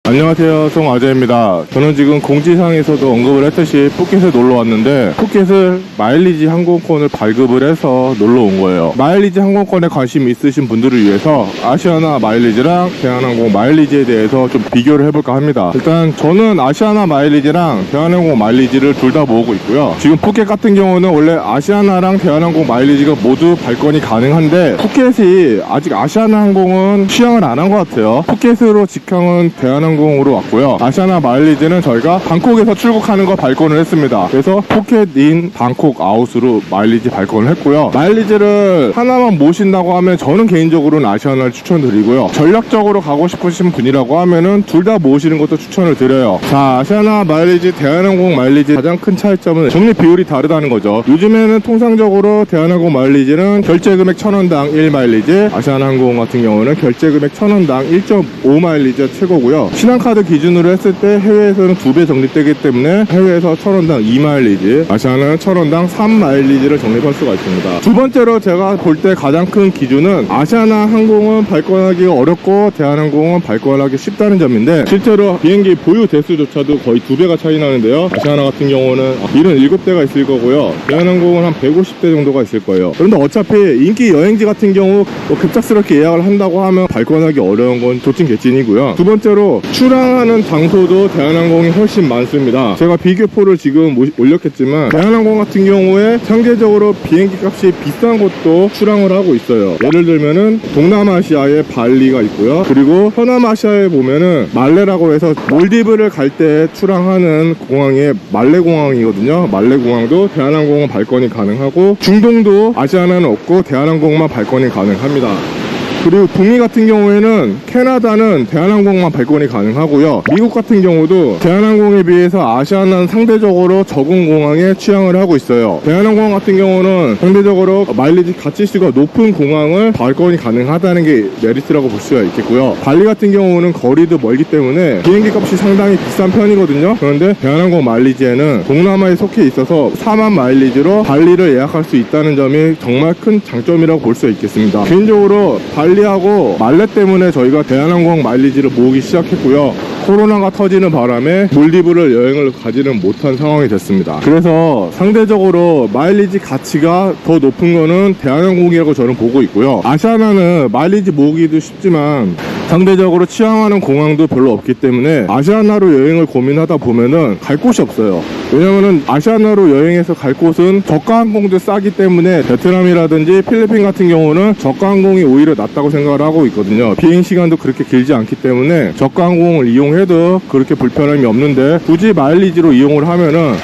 안녕하세요, 송아재입니다. 저는 지금 공지사항에서도 언급을 했듯이 푸켓에 놀러 왔는데 푸켓을 마일리지 항공권을 발급을 해서 놀러 온 거예요. 마일리지 항공권에 관심 있으신 분들을 위해서 아시아나 마일리지랑 대한항공 마일리지에 대해서 좀 비교를 해볼까 합니다. 일단 저는 아시아나 마일리지랑 대한항공 마일리지를 둘 다 모으고 있고요. 지금 푸켓 같은 경우는 원래 아시아나랑 대한항공 마일리지가 모두 발권이 가능한데 푸켓이 아직 아시아나 항공은 취항을 안 한 것 같아요. 푸켓으로 직항은 대한항공으로 왔고요. 아시아나 마일리지는 저희가 방콕에서 출국하는 거 발권을 했습니다. 그래서 푸켓인 방콕 아웃으로 마일리지 발권을 했고요. 마일리지를 하나만 모신다고 하면 저는 개인적으로는 아시아나를 추천드리고요. 전략적으로 가고 싶으신 분이라고 하면은 둘 다 모시는 것도 추천을 드려요. 자, 아시아나 마일리지, 대한항공 마일리지 가장 큰 차이점은 적립 비율이 다르다는 거죠. 요즘에는 통상적으로 대한항공 마일리지는 결제금액 1,000원당 1마일리지, 아시아나항공 같은 경우는 결제금액 1,000원당 1.5마일리지가 최고고요. 신한카드 기준으로 했을 때 해외에서는 2배 적립되기 때문에 해외에서 1,000원당 2마일리지, 아시아나는 1,000원당 3마일리지를 적립할 수가 있습니다. 두 번째로 제가 볼 때 가장 큰 기준은 아시아나 항공은 발권하기가 어렵고 대한항공은 발권하기 쉽다는 점인데, 실제로 비행기 보유 대수조차도 거의 2배가 차이 나는데요. 아시아나 같은 경우는 77대가 있을 거고요. 대한항공은 한 150대 정도가 있을 거예요. 그런데 어차피 인기 여행지 같은 경우 급작스럽게 예약을 한다고 하면 발권하기 어려운 건 도찐개찐이고요. 두 번째로 출항하는 장소도 대한항공이 훨씬 많습니다. 제가 비교표를 지금 올렸겠지만 대한항공 같은 경우에 상대적으로 비행기 값이 비싼 곳도 출항을 하고 있어요. 예를 들면은 동남아시아에 발리가 있고요. 그리고 서남아시아에 보면은 말레라고 해서 몰디브를 갈 때 출항하는 공항이 말레 공항이거든요. 말레 공항도 대한항공은 발권이 가능하고, 중동도 아시아나는 없고 대한항공만 발권이 가능합니다. 그리고 북미 같은 경우에는 캐나다는 대한항공만 발권이 가능하고요. 미국 같은 경우도 대한항공에 비해서 아시아나는 상대적으로 적은 공항에 취항을 하고 있어요. 대한항공 같은 경우는 상대적으로 마일리지 가치수가 높은 공항을 발권이 가능하다는 게 메리트라고 볼 수가 있겠고요. 발리 같은 경우는 거리도 멀기 때문에 비행기 값이 상당히 비싼 편이거든요. 그런데 대한항공 마일리지에는 동남아에 속해 있어서 4만 마일리지로 발리를 예약할 수 있다는 점이 정말 큰 장점이라고 볼 수 있겠습니다. 개인적으로 발리하고 말레 때문에 저희가 대한항공 마일리지를 모으기 시작했고요. 코로나가 터지는 바람에 몰디브를 여행을 가지는 못한 상황이 됐습니다. 그래서 상대적으로 마일리지 가치가 더 높은 거는 대한항공이라고 저는 보고 있고요. 아시아나는 마일리지 모으기도 쉽지만 상대적으로 취항하는 공항도 별로 없기 때문에 아시아나로 여행을 고민하다 보면은 갈 곳이 없어요. 왜냐면은 아시아나로 여행해서 갈 곳은 저가 항공도 싸기 때문에 베트남이라든지 필리핀 같은 경우는 저가 항공이 오히려 낫다고 생각을 하고 있거든요. 비행 시간도 그렇게 길지 않기 때문에 저가 항공을 이용해도 그렇게 불편함이 없는데, 굳이 마일리지로 이용을 하면은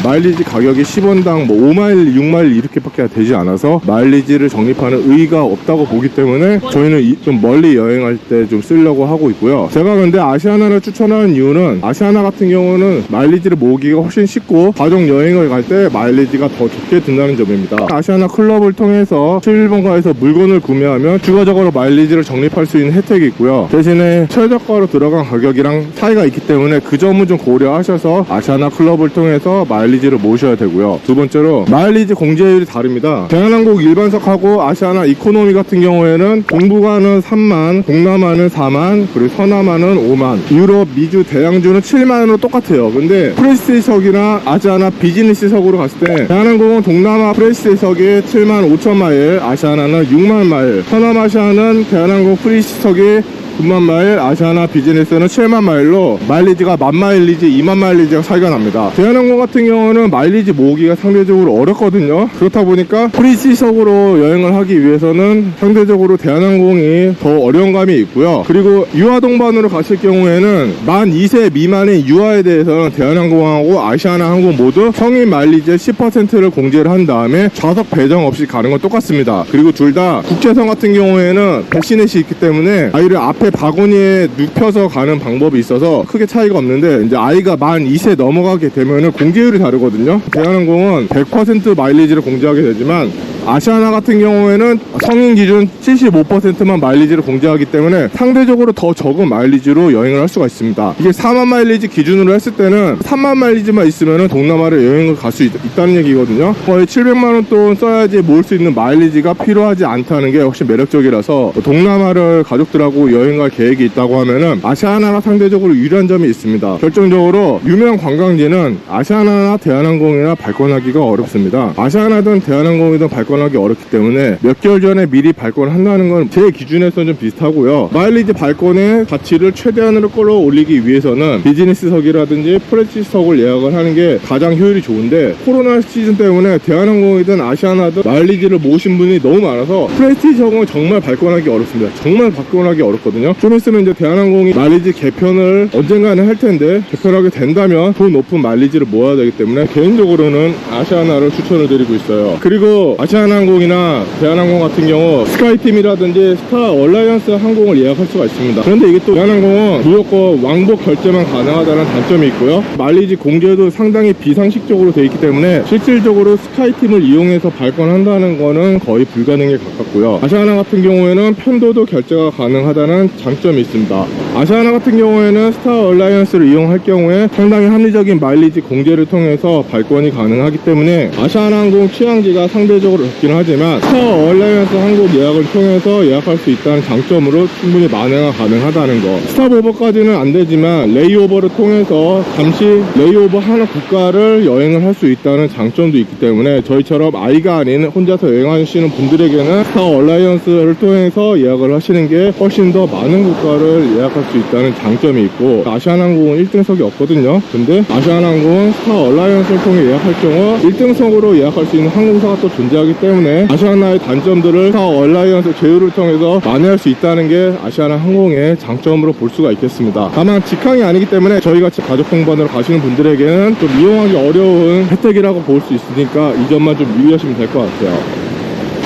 마일리지 가격이 10원당 5마일, 6마일 이렇게밖에 되지 않아서 마일리지를 적립하는 의의가 없다고 보기 때문에 저희는 좀 멀리 여행할 때 좀 쓰려고 하고 있고요. 제가 근데 아시아나를 추천하는 이유는 아시아나 같은 경우는 마일리지를 모으기가 훨씬 쉽고 가족 여행을 갈 때 마일리지가 더 적게 든다는 점입니다. 아시아나 클럽을 통해서 11번가에서 물건을 구매하면 추가적으로 마일리지를 적립할 수 있는 혜택이 있고요. 대신에 최저가로 들어간 가격이랑 차이가 있기 때문에 그 점은 좀 고려하셔서 아시아나 클럽을 통해서 마일리지를 모으셔야 되고요. 두 번째로 마일리지 공제율이 다릅니다. 대한항공 일반석하고 아시아나 이코노미 같은 경우에는 동북아는 3만, 동남아는 4만, 그리고 서남아는 5만, 유럽, 미주, 대양주는 7만으로 똑같아요. 근데 프레스티지석이나 아시아나 비즈니스석으로 갔을 때 대한항공은 동남아 프레스티지석이 7만 5천 마일, 아시아나는 6만 마일, 서남아시아는 대한항공 프레스티지석이 9만 마일, 아시아나 비즈니스는 7만 마일로 마일리지가 만 마일리지, 2만 마일리지가 차이가 납니다. 대한항공 같은 경우는 마일리지 모으기가 상대적으로 어렵거든요. 그렇다 보니까 프리시석으로 여행을 하기 위해서는 상대적으로 대한항공이 더 어려운 감이 있고요. 그리고 유아 동반으로 가실 경우에는 만 2세 미만의 유아에 대해서는 대한항공하고 아시아나 항공 모두 성인 마일리지의 10%를 공제를 한 다음에 좌석 배정 없이 가는 건 똑같습니다. 그리고 둘 다 국제선 같은 경우에는 백신넷이 있기 때문에 아이를 앞에 바구니에 눕혀서 가는 방법이 있어서 크게 차이가 없는데, 이제 아이가 만 2세 넘어가게 되면은 공제율이 다르거든요. 대한항공은 100% 마일리지를 공제하게 되지만 아시아나 같은 경우에는 성인 기준 75%만 마일리지를 공제하기 때문에 상대적으로 더 적은 마일리지로 여행을 할 수가 있습니다. 이게 4만 마일리지 기준으로 했을 때는 3만 마일리지만 있으면 동남아를 여행을 갈 수 있다는 얘기거든요. 거의 700만원 돈 써야지 모을 수 있는 마일리지가 필요하지 않다는 게 훨씬 매력적이라서 동남아를 가족들하고 여행 갈 계획이 있다고 하면은 아시아나가 상대적으로 유리한 점이 있습니다. 결정적으로 유명한 관광지는 아시아나나 대한항공이나 발권하기가 어렵습니다. 아시아나든 대한항공이든 발권하기 어렵기 때문에 몇 개월 전에 미리 발권을 한다는 건 제 기준에서는 좀 비슷하고요. 마일리지 발권의 가치를 최대한으로 끌어올리기 위해서는 비즈니스석이라든지 프레시석을 예약을 하는 게 가장 효율이 좋은데, 코로나 시즌 때문에 대한항공이든 아시아나든 마일리지를 모으신 분이 너무 많아서 프레시석은 정말 발권하기 어렵습니다. 정말 발권하기 어렵거든요. 좀 있으면 이제 대한항공이 마일리지 개편을 언젠가는 할 텐데, 개편하게 된다면 더 높은 마일리지를 모아야 되기 때문에 개인적으로는 아시아나를 추천을 드리고 있어요. 그리고 아시아나항공이나 대한항공 같은 경우 스카이팀이라든지 스타 얼라이언스 항공을 예약할 수가 있습니다. 그런데 이게 또 대한항공은 무조건 왕복 결제만 가능하다는 단점이 있고요. 마일리지 공제도 상당히 비상식적으로 되어 있기 때문에 실질적으로 스카이팀을 이용해서 발권한다는 거는 거의 불가능에 가깝고요. 아시아나 같은 경우에는 편도도 결제가 가능하다는 장점이 있습니다. 아시아나 같은 경우에는 스타 얼라이언스를 이용할 경우에 상당히 합리적인 마일리지 공제를 통해서 발권이 가능하기 때문에 아시아나 항공 취향지가 상대적으로 적긴 하지만 스타 얼라이언스 항공 예약을 통해서 예약할 수 있다는 장점으로 충분히 만회가 가능하다는 거. 스탑오버까지는 안 되지만 레이오버를 통해서 잠시 레이오버 하는 국가를 여행을 할 수 있다는 장점도 있기 때문에 저희처럼 아이가 아닌 혼자서 여행하시는 분들에게는 스타 얼라이언스를 통해서 예약을 하시는 게 훨씬 더 많은 국가를 예약할 수 있다는 장점이 있고, 아시아나항공은 1등석이 없거든요. 근데 아시아나항공은 스타 얼라이언스를 통해 예약할 경우 1등석으로 예약할 수 있는 항공사가 또 존재하기 때문에 아시아나의 단점들을 스타 얼라이언스 제휴를 통해서 만회할 수 있다는 게 아시아나항공의 장점으로 볼 수가 있겠습니다. 다만 직항이 아니기 때문에 저희같이 가족 동반으로 가시는 분들에게는 좀 이용하기 어려운 혜택이라고 볼 수 있으니까 이 점만 좀 유의하시면 될 것 같아요.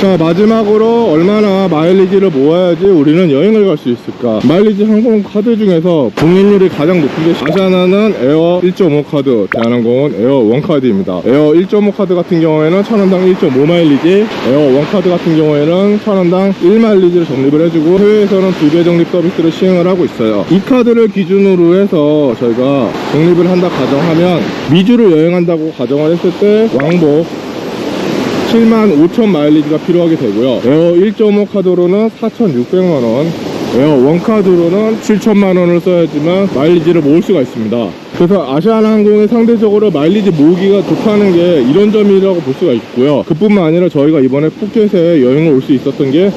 자, 마지막으로 얼마나 마일리지를 모아야지 우리는 여행을 갈 수 있을까? 마일리지 항공 카드 중에서 공인율이 가장 높은 게 아시아나는 에어 1.5 카드, 대한항공은 에어 1 카드입니다. 에어 1.5 카드 같은 경우에는 1000원당 1.5 마일리지, 에어 1 카드 같은 경우에는 1000원당 1 마일리지를 적립을 해주고 해외에서는 2배 적립 서비스를 시행을 하고 있어요. 이 카드를 기준으로 해서 저희가 적립을 한다 가정하면 미주를 여행한다고 가정을 했을 때 왕복 75,000 마일리지가 필요하게 되고요. 에어 1.5 카드로는 4,600만원, 에어 1 카드로는 7,000만원을 써야지만 마일리지를 모을 수가 있습니다. 그래서 아시아나항공이 상대적으로 마일리지 모으기가 좋다는 게 이런 점이라고 볼 수가 있고요. 그뿐만 아니라 저희가 이번에 푸켓에 여행을 올 수 있었던 게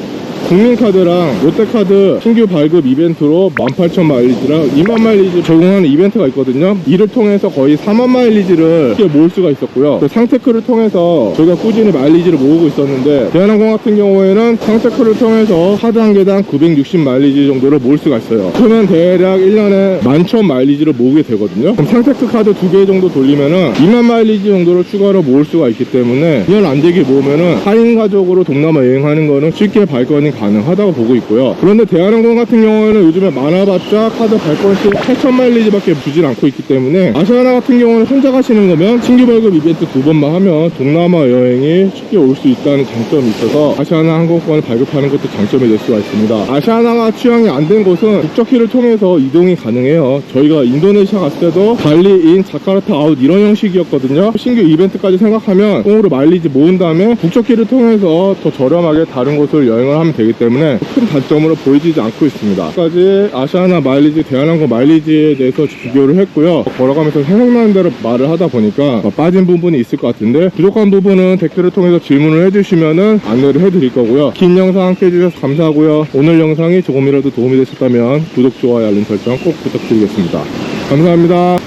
국민카드랑 롯데카드 신규 발급 이벤트로 18,000 마일리지랑 2만 마일리지 제공하는 이벤트가 있거든요. 이를 통해서 거의 4만 마일리지를 쉽게 모을 수가 있었고요. 상테크를 통해서 저희가 꾸준히 마일리지를 모으고 있었는데, 대한항공 같은 경우에는 상테크를 통해서 카드 한 개당 960 마일리지 정도를 모을 수가 있어요. 그러면 대략 1년에 11,000 마일리지를 모으게 되거든요. 그럼 상테크 카드 2개 정도 돌리면은 2만 마일리지 정도를 추가로 모을 수가 있기 때문에 2년 안 되게 모으면은 4인 가족으로 동남아 여행하는 거는 쉽게 발권이 가능하다고 보고 있고요. 그런데 대한항공 같은 경우에는 요즘에 많아봤자 카드 발권시 8,000 마일리지밖에 주질 않고 있기 때문에 아시아나 같은 경우는 혼자 가시는 거면 신규 발급 이벤트 2번만 하면 동남아 여행이 쉽게 올 수 있다는 장점이 있어서 아시아나 항공권을 발급하는 것도 장점이 될 수가 있습니다. 아시아나가 취향이 안 된 곳은 국적기를 통해서 이동이 가능해요. 저희가 인도네시아 갔을 때도 발리 인 자카르타 아웃 이런 형식이었거든요. 신규 이벤트까지 생각하면 꽁으로 마일리지 모은 다음에 국적기를 통해서 더 저렴하게 다른 곳을 여행을 하면 되기 때문에 큰 단점으로 보이지 않고 있습니다. 지금까지 아시아나 마일리지, 대한항공 마일리지에 대해서 비교를 했고요. 걸어가면서 생각나는 대로 말을 하다 보니까 빠진 부분이 있을 것 같은데, 부족한 부분은 댓글을 통해서 질문을 해주시면 안내를 해드릴 거고요. 긴 영상 함께 해주셔서 감사하고요. 오늘 영상이 조금이라도 도움이 되셨다면 구독, 좋아요, 알림 설정 꼭 부탁드리겠습니다. 감사합니다.